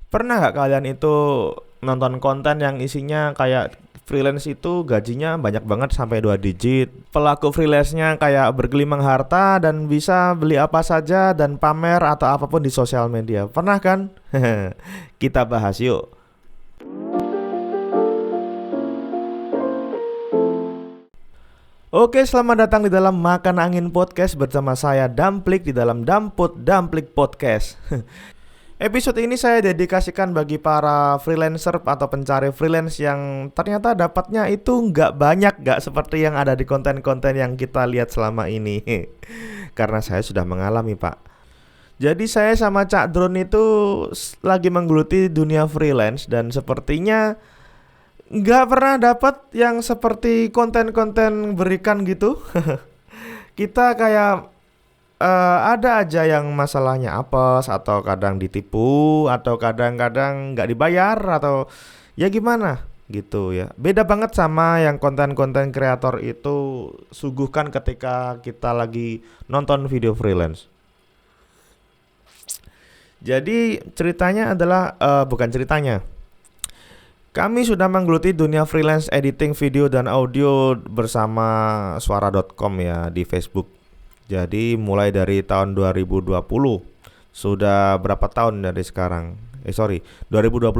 Pernah nggak kalian itu nonton konten yang isinya kayak freelance itu gajinya banyak banget sampai 2 digit. Pelaku freelance-nya kayak bergelimang harta dan bisa beli apa saja dan pamer atau apapun di sosial media. Pernah kan? Kita bahas yuk. Oke, selamat datang di dalam Makan Angin Podcast bersama saya Damplik di dalam Damplik Podcast. Episode ini saya dedikasikan bagi para freelancer atau pencari freelance yang ternyata dapatnya itu nggak banyak, nggak seperti yang ada di konten-konten yang kita lihat selama ini. Karena saya sudah mengalami, Pak. Jadi saya sama Cak Drone itu lagi menggeluti dunia freelance dan sepertinya nggak pernah dapat yang seperti konten-konten berikan gitu. Kita kayak ada aja yang masalahnya apes atau kadang ditipu atau kadang-kadang nggak dibayar atau ya gimana gitu ya. Beda banget sama yang konten-konten kreator itu suguhkan ketika kita lagi nonton video freelance. Jadi ceritanya adalah bukan ceritanya. Kami sudah menggeluti dunia freelance editing video dan audio bersama suara.com ya di Facebook. Jadi mulai dari tahun 2020 sudah berapa tahun dari sekarang? 2021.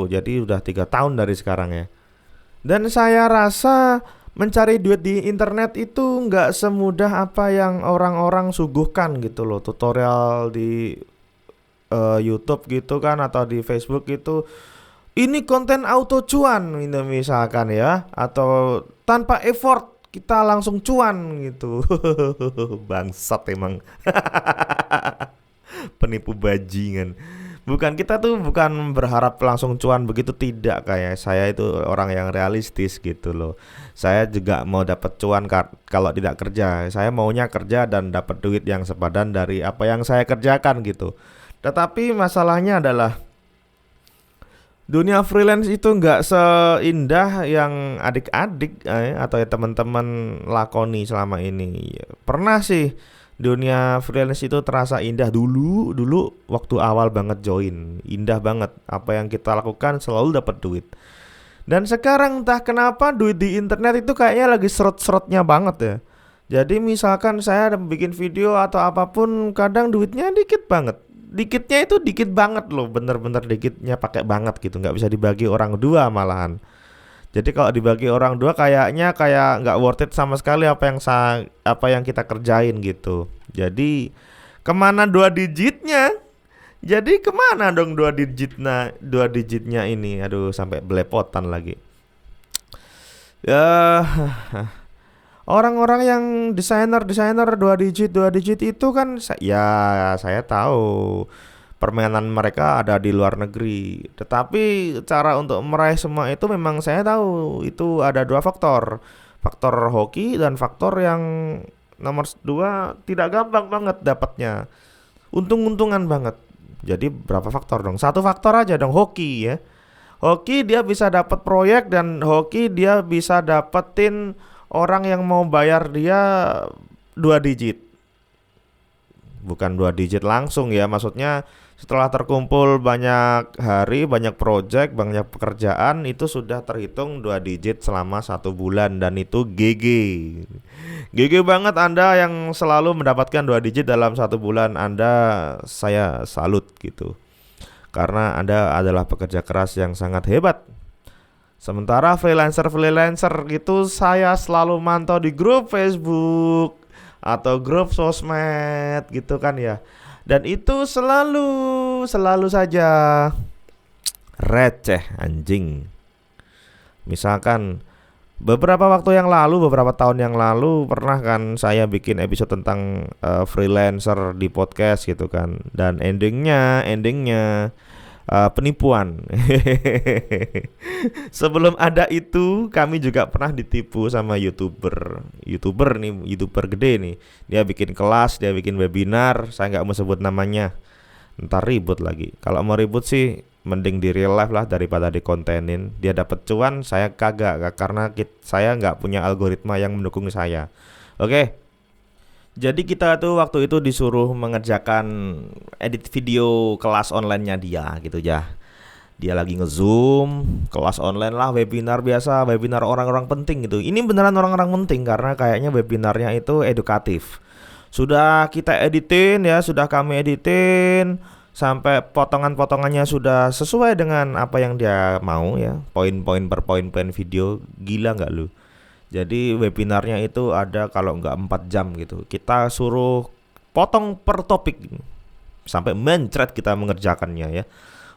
Jadi udah 3 tahun dari sekarang ya. Dan saya rasa mencari duit di internet itu nggak semudah apa yang orang-orang suguhkan gitu loh. Tutorial di YouTube gitu kan atau di Facebook gitu. Ini konten auto cuan ini misalkan ya atau tanpa effort kita langsung cuan gitu. Bangsat emang. Penipu bajingan. Bukan, kita tuh bukan berharap langsung cuan begitu, tidak. Kayak saya itu orang yang realistis gitu loh. Saya juga mau dapat cuan kalau tidak kerja. Saya maunya kerja dan dapat duit yang sepadan dari apa yang saya kerjakan gitu. Tetapi masalahnya adalah dunia freelance itu nggak seindah yang adik-adik atau ya teman-teman lakoni selama ini. Pernah sih dunia freelance itu terasa indah dulu waktu awal banget join. Indah banget, apa yang kita lakukan selalu dapat duit. Dan sekarang entah kenapa duit di internet itu kayaknya lagi serot-serotnya banget ya. Jadi misalkan saya bikin video atau apapun kadang duitnya dikit banget. Dikitnya itu dikit banget loh, bener-bener dikitnya pakai banget gitu, nggak bisa dibagi orang dua malahan. Jadi kalau dibagi orang dua kayaknya kayak nggak worth it sama sekali apa yang kita kerjain gitu. Jadi kemana 2 digitnya? Jadi kemana dong 2 digitnya ini? Aduh, sampai belepotan lagi. Ya, orang-orang yang desainer 2 digit itu kan ya saya tahu permainan mereka ada di luar negeri. Tetapi cara untuk meraih semua itu memang saya tahu itu ada 2 faktor. Faktor hoki dan faktor yang nomor 2 tidak gampang banget dapatnya. Untung-untungan banget. Jadi berapa faktor dong? 1 faktor aja dong, hoki ya. Hoki dia bisa dapat proyek dan hoki dia bisa dapetin orang yang mau bayar dia 2 digit. Bukan 2 digit langsung ya, maksudnya setelah terkumpul banyak hari, banyak project, banyak pekerjaan, itu sudah terhitung 2 digit selama 1 bulan. Dan itu GG. GG banget Anda yang selalu mendapatkan 2 digit dalam 1 bulan. Anda, saya salut gitu, karena Anda adalah pekerja keras yang sangat hebat. Sementara freelancer gitu saya selalu mantau di grup Facebook atau grup sosmed gitu kan ya. Dan itu selalu saja receh anjing. Misalkan beberapa tahun yang lalu pernah kan saya bikin episode tentang freelancer di podcast gitu kan. Dan endingnya penipuan. Sebelum ada itu kami juga pernah ditipu sama youtuber gede nih. Dia bikin kelas, dia bikin webinar, saya nggak mau sebut namanya, ntar ribut lagi. Kalau mau ribut sih mending di real life lah daripada dikontenin. Dia dapat cuan, saya kagak, karena saya nggak punya algoritma yang mendukung saya. Oke. Jadi kita tuh waktu itu disuruh mengerjakan edit video kelas online-nya dia gitu ya. Dia lagi nge-Zoom, kelas online lah, webinar biasa, webinar orang-orang penting gitu. Ini beneran orang-orang penting karena kayaknya webinarnya itu edukatif. Sudah kita editin ya, sudah kami editin sampai potongan-potongannya sudah sesuai dengan apa yang dia mau ya. Poin-poin per poin-poin video, gila nggak lu? Jadi webinarnya itu ada kalau nggak 4 jam gitu. Kita suruh potong per topik sampai mencret kita mengerjakannya ya.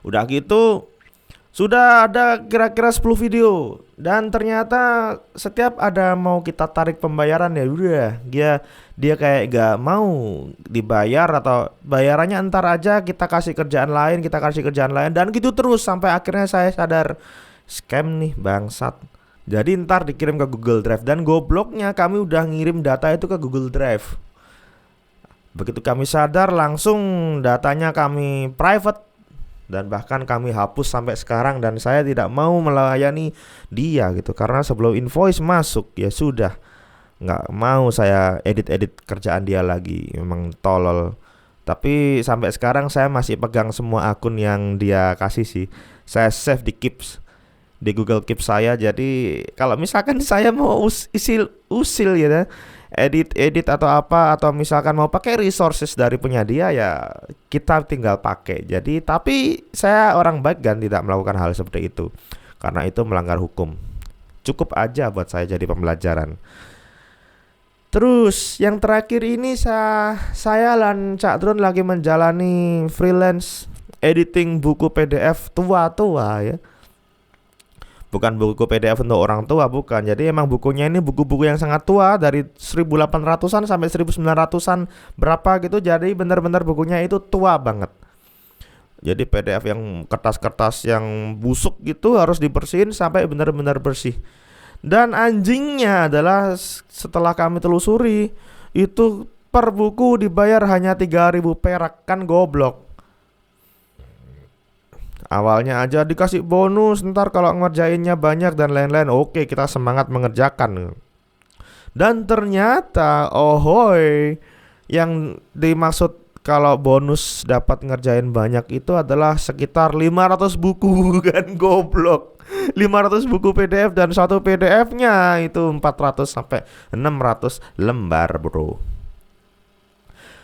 Udah gitu sudah ada kira-kira 10 video dan ternyata setiap ada mau kita tarik pembayaran ya udah dia kayak gak mau dibayar atau bayarannya entar aja kita kasih kerjaan lain dan gitu terus sampai akhirnya saya sadar scam nih bangsat. Jadi ntar dikirim ke Google Drive dan gobloknya kami udah ngirim data itu ke Google Drive. Begitu kami sadar langsung datanya kami private dan bahkan kami hapus sampai sekarang dan saya tidak mau melayani dia gitu karena sebelum invoice masuk ya sudah nggak mau saya edit kerjaan dia lagi, memang tolol. Tapi sampai sekarang saya masih pegang semua akun yang dia kasih sih, saya save di Keeps di Google Keep saya. Jadi kalau misalkan saya mau usil ya edit atau apa atau misalkan mau pakai resources dari penyedia ya kita tinggal pakai. Jadi tapi saya orang baik dan tidak melakukan hal seperti itu karena itu melanggar hukum. Cukup aja buat saya jadi pembelajaran. Terus yang terakhir ini saya dan Cak Drone lagi menjalani freelance editing buku PDF tua-tua ya. Bukan buku PDF untuk orang tua, bukan. Jadi emang bukunya ini buku-buku yang sangat tua dari 1800-an sampai 1900-an berapa gitu. Jadi benar-benar bukunya itu tua banget. Jadi PDF yang kertas-kertas yang busuk gitu harus dibersihin sampai benar-benar bersih. Dan anjingnya adalah setelah kami telusuri itu per buku dibayar hanya 3.000 perak, kan goblok. Awalnya aja dikasih bonus, ntar kalau ngerjainnya banyak dan lain-lain. Oke, kita semangat mengerjakan. Dan ternyata, ohoy, yang dimaksud kalau bonus dapat ngerjain banyak itu adalah sekitar 500 buku kan goblok. 500 buku PDF dan satu PDF-nya itu 400 sampai 600 lembar, bro.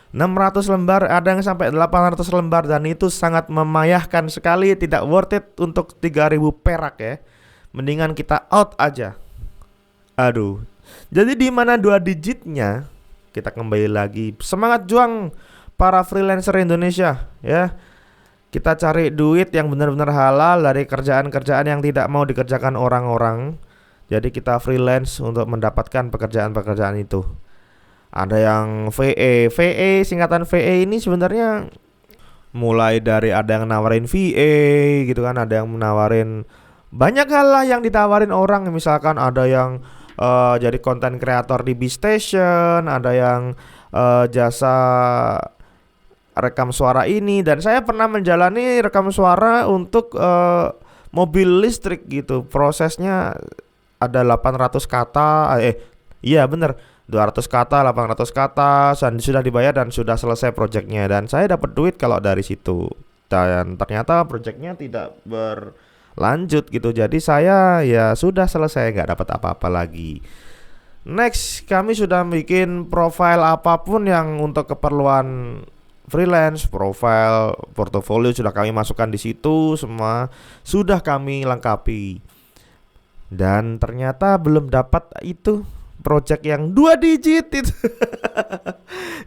600 lembar, ada yang sampai 800 lembar dan itu sangat memayahkan sekali, tidak worth it untuk 3.000 perak ya. Mendingan kita out aja. Aduh. Jadi di mana 2 digitnya? Kita kembali lagi. Semangat juang para freelancer Indonesia ya. Kita cari duit yang benar-benar halal dari kerjaan-kerjaan yang tidak mau dikerjakan orang-orang. Jadi kita freelance untuk mendapatkan pekerjaan-pekerjaan itu. Ada yang VE singkatan VE ini sebenarnya mulai dari ada yang nawarin VA gitu kan, ada yang menawarin banyak hal lah yang ditawarin orang. Misalkan ada yang jadi konten kreator di B-Station, ada yang jasa rekam suara ini, dan saya pernah menjalani rekam suara untuk mobil listrik gitu. Prosesnya ada 800 kata, iya bener 200 kata, 800 kata, dan sudah dibayar dan sudah selesai proyeknya. Dan saya dapat duit kalau dari situ. Dan ternyata proyeknya tidak berlanjut gitu. Jadi saya ya sudah selesai, nggak dapat apa-apa lagi. Next, kami sudah bikin profile apapun yang untuk keperluan freelance, profile, portofolio sudah kami masukkan di situ, semua sudah kami lengkapi. Dan ternyata belum dapat itu project yang 2 digit itu.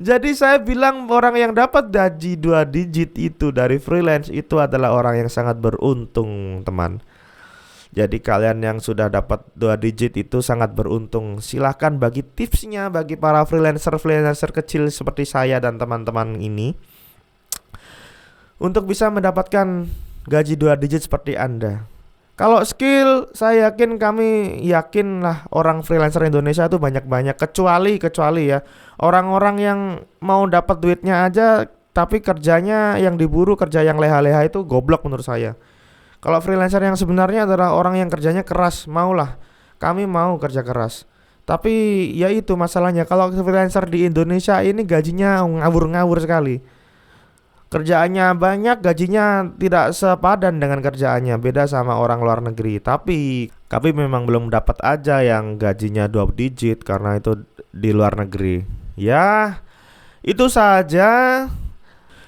Jadi saya bilang orang yang dapat gaji 2 digit itu dari freelance itu adalah orang yang sangat beruntung, teman. Jadi kalian yang sudah dapat 2 digit itu sangat beruntung. Silahkan bagi tipsnya bagi para freelancer kecil seperti saya dan teman-teman ini untuk bisa mendapatkan gaji 2 digit seperti Anda. Kalau skill, saya yakin lah orang freelancer Indonesia itu banyak-banyak, kecuali ya orang-orang yang mau dapat duitnya aja tapi kerjanya yang diburu, kerja yang leha-leha itu goblok menurut saya. Kalau freelancer yang sebenarnya adalah orang yang kerjanya keras, kami mau kerja keras. Tapi ya itu masalahnya, kalau freelancer di Indonesia ini gajinya ngawur-ngawur sekali. kerjaannya banyak, gajinya tidak sepadan dengan kerjaannya, beda sama orang luar negeri. Tapi kami memang belum dapat aja yang gajinya 2 digit karena itu di luar negeri. Ya, itu saja.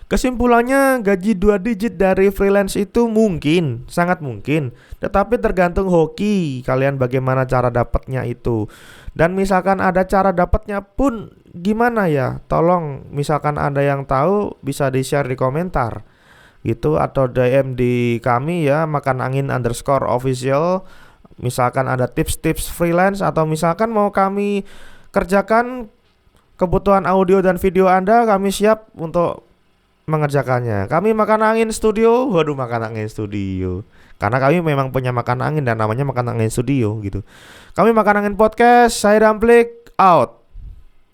Kesimpulannya, gaji 2 digit dari freelance itu mungkin, sangat mungkin, tetapi tergantung hoki kalian bagaimana cara dapatnya itu. Dan misalkan ada cara dapatnya pun gimana ya? Tolong misalkan ada yang tahu bisa di-share di komentar gitu, atau DM di kami ya, makanangin_official. Misalkan ada tips-tips freelance atau misalkan mau kami kerjakan kebutuhan audio dan video Anda, kami siap untuk mengerjakannya. Kami Makan Angin Studio. Waduh, Makan Angin Studio. Karena kami memang punya Makan Angin dan namanya Makan Angin Studio gitu. Kami Makan Angin Podcast. Saya Damplik out.